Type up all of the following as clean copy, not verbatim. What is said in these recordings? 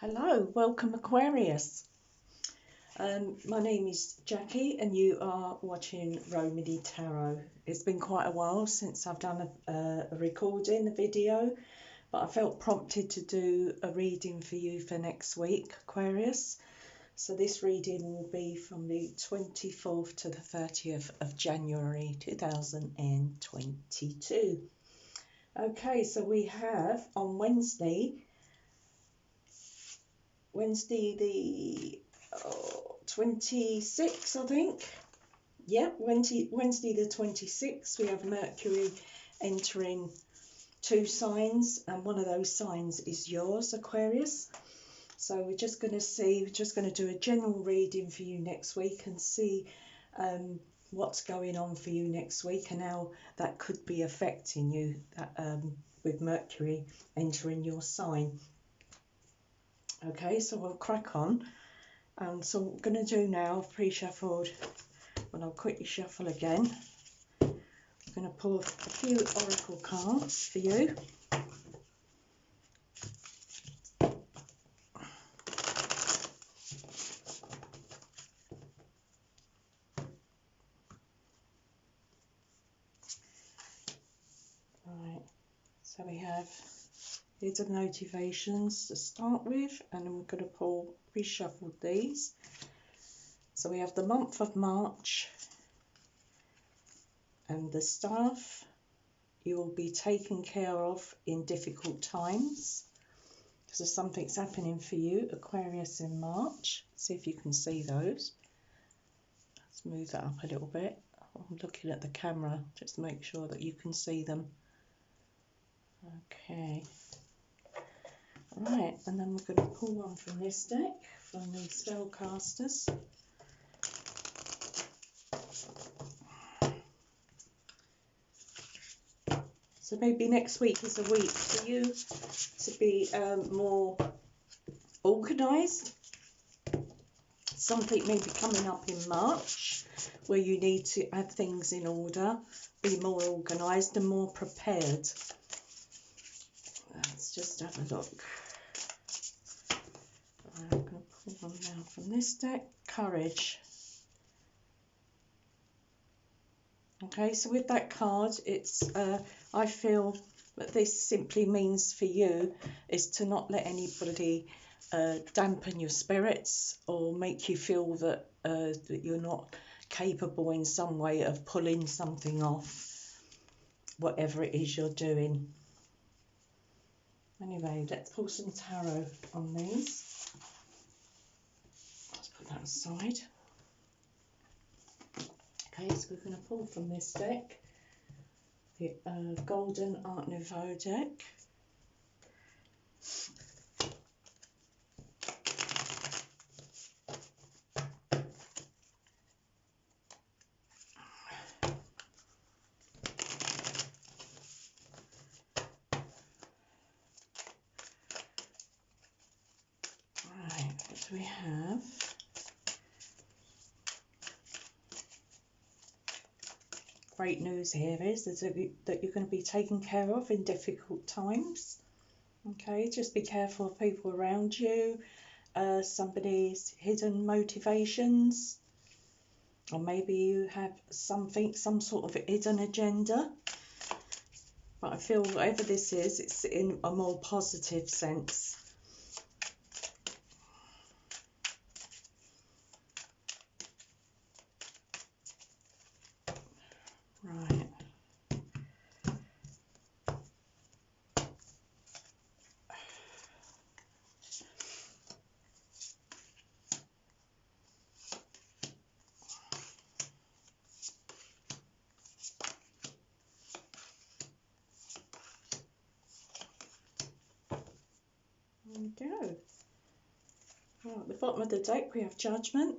Hello, welcome Aquarius. My name is Jackie and you are watching Romany Tarot. It's been quite a while since I've done a recording, a video, but I felt prompted to do a reading for you for next week, Aquarius. So this reading will be from the 24th to the 30th of January 2022. Okay, so we have on Wednesday the 26th, I think. Yeah, Wednesday the 26th, we have Mercury entering two signs, and one of those signs is yours, Aquarius. So we're just going to do a general reading for you next week and see what's going on for you next week and how that could be affecting you with Mercury entering your sign. Okay, so we'll crack on. So what I'm going to do now, pre-shuffled, but I'll quickly shuffle again. I'm going to pull a few oracle cards for you. Right, so we have, here's the motivations to start with, and I'm going to pull, reshuffle these. So we have the month of March, and the staff, you will be taken care of in difficult times. So something's happening for you, Aquarius, in March. See if you can see those. Let's move that up a little bit. I'm looking at the camera just to make sure that you can see them. Okay. Right, and then we're going to pull one from this deck, from the Spellcasters. So maybe next week is a week for you to be more organised. Something may be coming up in March where you need to have things in order, be more organised and more prepared. Let's just have a look. I'm going to pull one now from this deck. Courage. Okay, so with that card, it's I feel that this simply means for you is to not let anybody dampen your spirits or make you feel that that you're not capable in some way of pulling something off, whatever it is you're doing. Anyway, let's pull some tarot on these. Let's put that aside. Okay, so we're going to pull from this deck, the Golden Art Nouveau deck. Right, what do we have? Great news here is that you're going to be taken care of in difficult times. Okay, just be careful of people around you, somebody's hidden motivations, or maybe you have some sort of hidden agenda. But I feel whatever this is, it's in a more positive sense. Right. There we go. Well, at the bottom of the deck we have Judgment.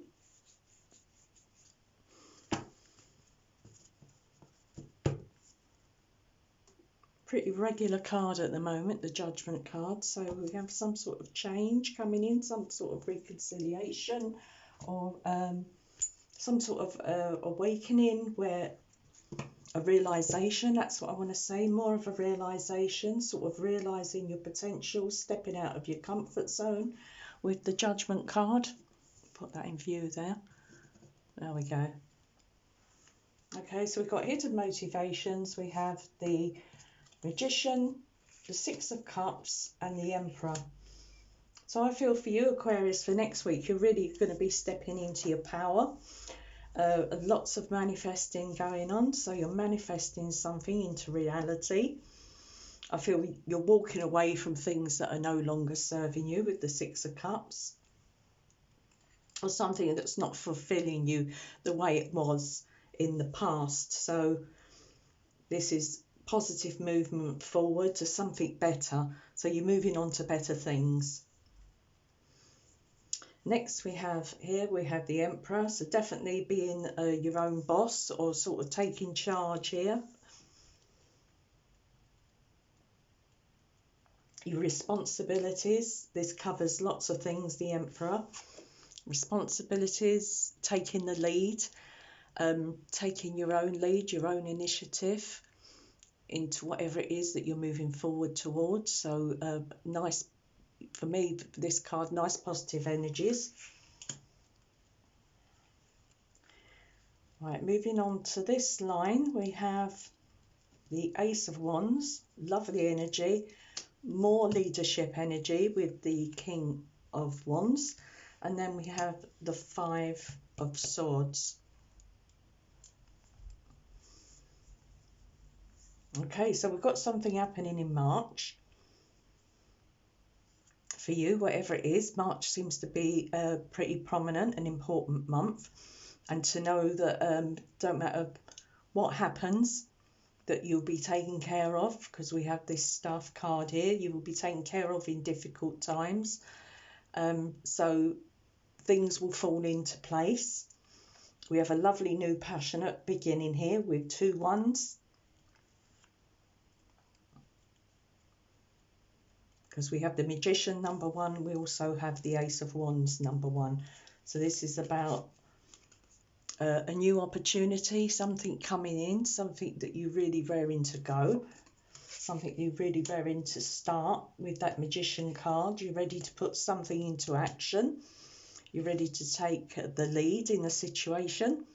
Pretty regular card at the moment, the Judgment card. So we have some sort of change coming in, some sort of reconciliation, or some sort of awakening where a realisation, that's what I want to say, more of a realisation, sort of realising your potential, stepping out of your comfort zone with the Judgment card. Put that in view there. There we go. Okay, so we've got hidden motivations. We have the Magician, the Six of Cups and the Emperor. So I feel for you, Aquarius, for next week, you're really going to be stepping into your power. Lots of manifesting going on. So you're manifesting something into reality. I feel you're walking away from things that are no longer serving you with the Six of Cups. Or something that's not fulfilling you the way it was in the past. So this is positive movement forward to something better. So you're moving on to better things. Next we have the Emperor, so definitely being your own boss or sort of taking charge here. Your responsibilities, this covers lots of things, the Emperor. Responsibilities, taking the lead, taking your own lead, your own initiative into whatever it is that you're moving forward towards. So nice. For me, this card, nice positive energies. Right, moving on to this line, we have the Ace of Wands, lovely energy, more leadership energy with the King of Wands, and then we have the Five of Swords. Okay, so we've got something happening in March. For you, whatever it is, March seems to be a pretty prominent and important month, and to know that don't matter what happens, that you'll be taken care of, because we have this Staff card here. You will be taken care of in difficult times, so things will fall into place. We have a lovely new passionate beginning here with 2 wands. Because we have the Magician, number 1. We also have the Ace of Wands, number 1. So this is about a new opportunity, something coming in, something that you're really raring to go, something you're really raring to start with that Magician card. You're ready to put something into action. You're ready to take the lead in a situation.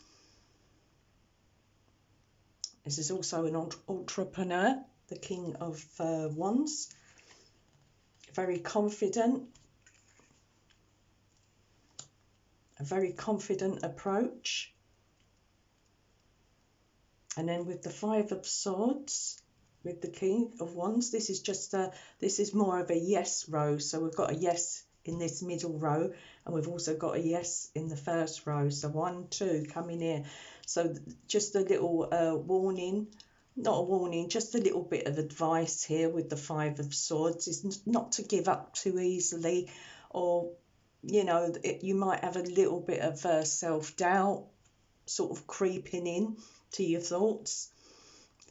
This is also an entrepreneur, the King of Wands. Very confident, a very confident approach. And then with the Five of Swords, with the King of Wands, this is just this is more of a yes row. So we've got a yes in this middle row, and we've also got a yes in the first row. So 1, 2 coming here. So just a little warning. Not a warning, just a little bit of advice here with the Five of Swords is not to give up too easily, or, you know, you might have a little bit of self-doubt sort of creeping in to your thoughts.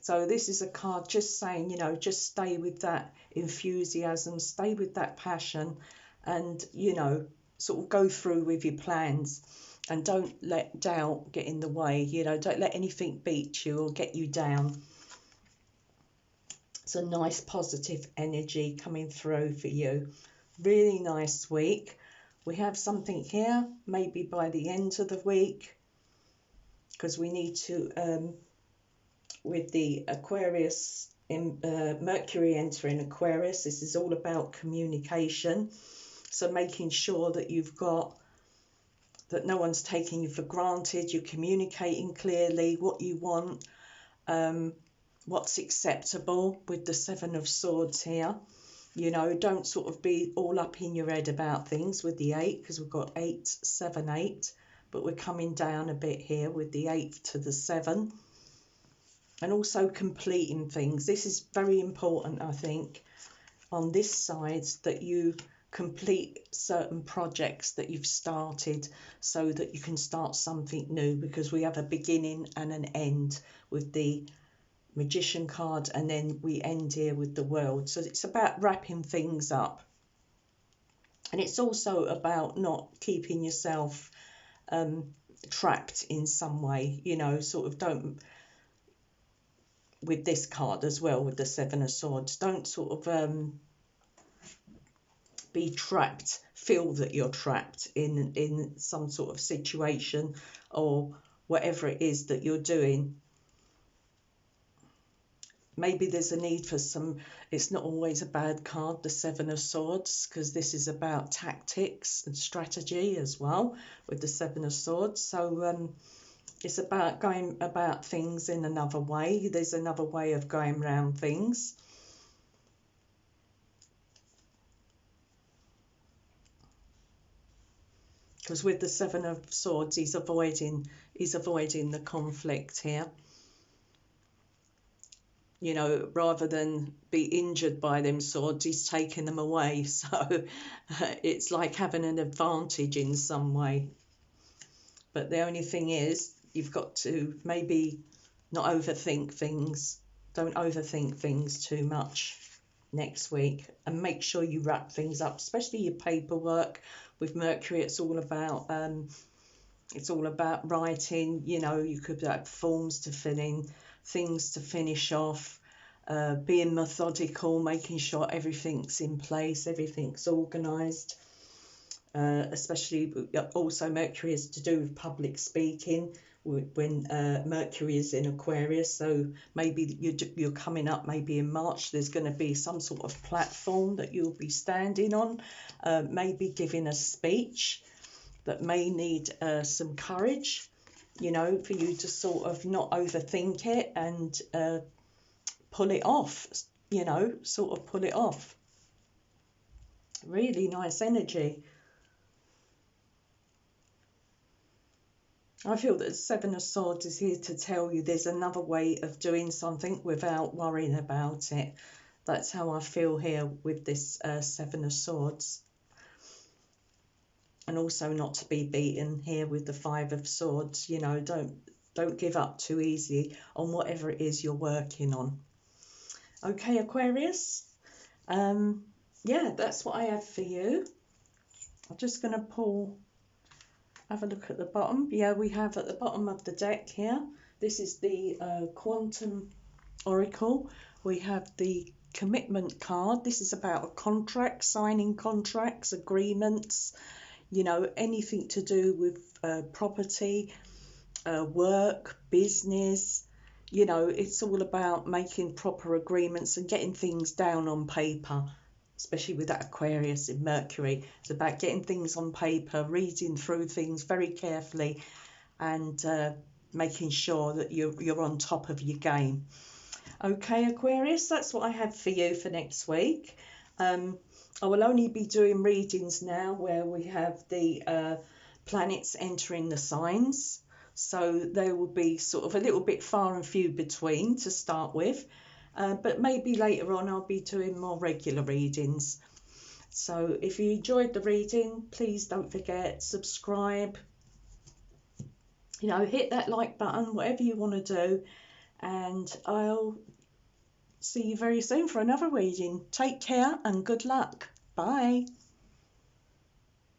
So this is a card just saying, you know, just stay with that enthusiasm, stay with that passion, and, you know, sort of go through with your plans. And don't let doubt get in the way, you know, don't let anything beat you or get you down. It's a nice positive energy coming through for you. Really nice week. We have something here, maybe by the end of the week, because we need to, with the Aquarius, Mercury entering Aquarius, this is all about communication. So making sure that you've got, that no one's taking you for granted, you're communicating clearly what you want, what's acceptable with the Seven of Swords here. You know, don't sort of be all up in your head about things with the 8, because we've got 8, 7, 8, but we're coming down a bit here with the 8 to the 7. And also completing things. This is very important, I think, on this side, that you complete certain projects that you've started so that you can start something new, because we have a beginning and an end with the Magician card, and then we end here with the World. So it's about wrapping things up, and it's also about not keeping yourself trapped in some way, you know, sort of don't with this card as well, with the Seven of Swords. Don't sort of be trapped, feel that you're trapped in some sort of situation or whatever it is that you're doing. Maybe there's a need for some, it's not always a bad card, the Seven of Swords, because this is about tactics and strategy as well with the Seven of Swords. So it's about going about things in another way. There's another way of going around things. Because with the Seven of Swords, he's avoiding the conflict here. You know, rather than be injured by them swords, he's taking them away. So it's like having an advantage in some way. But the only thing is, you've got to maybe not overthink things. Don't overthink things too much next week, and make sure you wrap things up, especially your paperwork. With Mercury, it's all about writing. You know, you could have forms to fill in, things to finish off, being methodical, making sure everything's in place, everything's organised. Especially also Mercury is to do with public speaking when Mercury is in Aquarius. So maybe you're coming up, maybe in March, there's going to be some sort of platform that you'll be standing on, maybe giving a speech that may need some courage, you know, for you to sort of not overthink it and pull it off, you know, sort of pull it off. Really nice energy. I feel that the Seven of Swords is here to tell you there's another way of doing something without worrying about it. That's how I feel here with this Seven of Swords. And also not to be beaten here with the Five of Swords. You know, don't give up too easy on whatever it is you're working on. Okay, Aquarius. Yeah, that's what I have for you. I'm just going to pull... Have a look at the bottom. Yeah, we have at the bottom of the deck here, this is the Quantum Oracle. We have the Commitment card. This is about a contract, signing contracts, agreements, you know, anything to do with property, work, business. You know, it's all about making proper agreements and getting things down on paper. Especially with that Aquarius in Mercury. It's about getting things on paper, reading through things very carefully, and making sure that you're on top of your game. Okay, Aquarius, that's what I have for you for next week. I will only be doing readings now where we have the planets entering the signs. So they will be sort of a little bit far and few between to start with. But maybe later on I'll be doing more regular readings. So if you enjoyed the reading, please don't forget, subscribe. You know, hit that like button, whatever you want to do. And I'll see you very soon for another reading. Take care and good luck. Bye.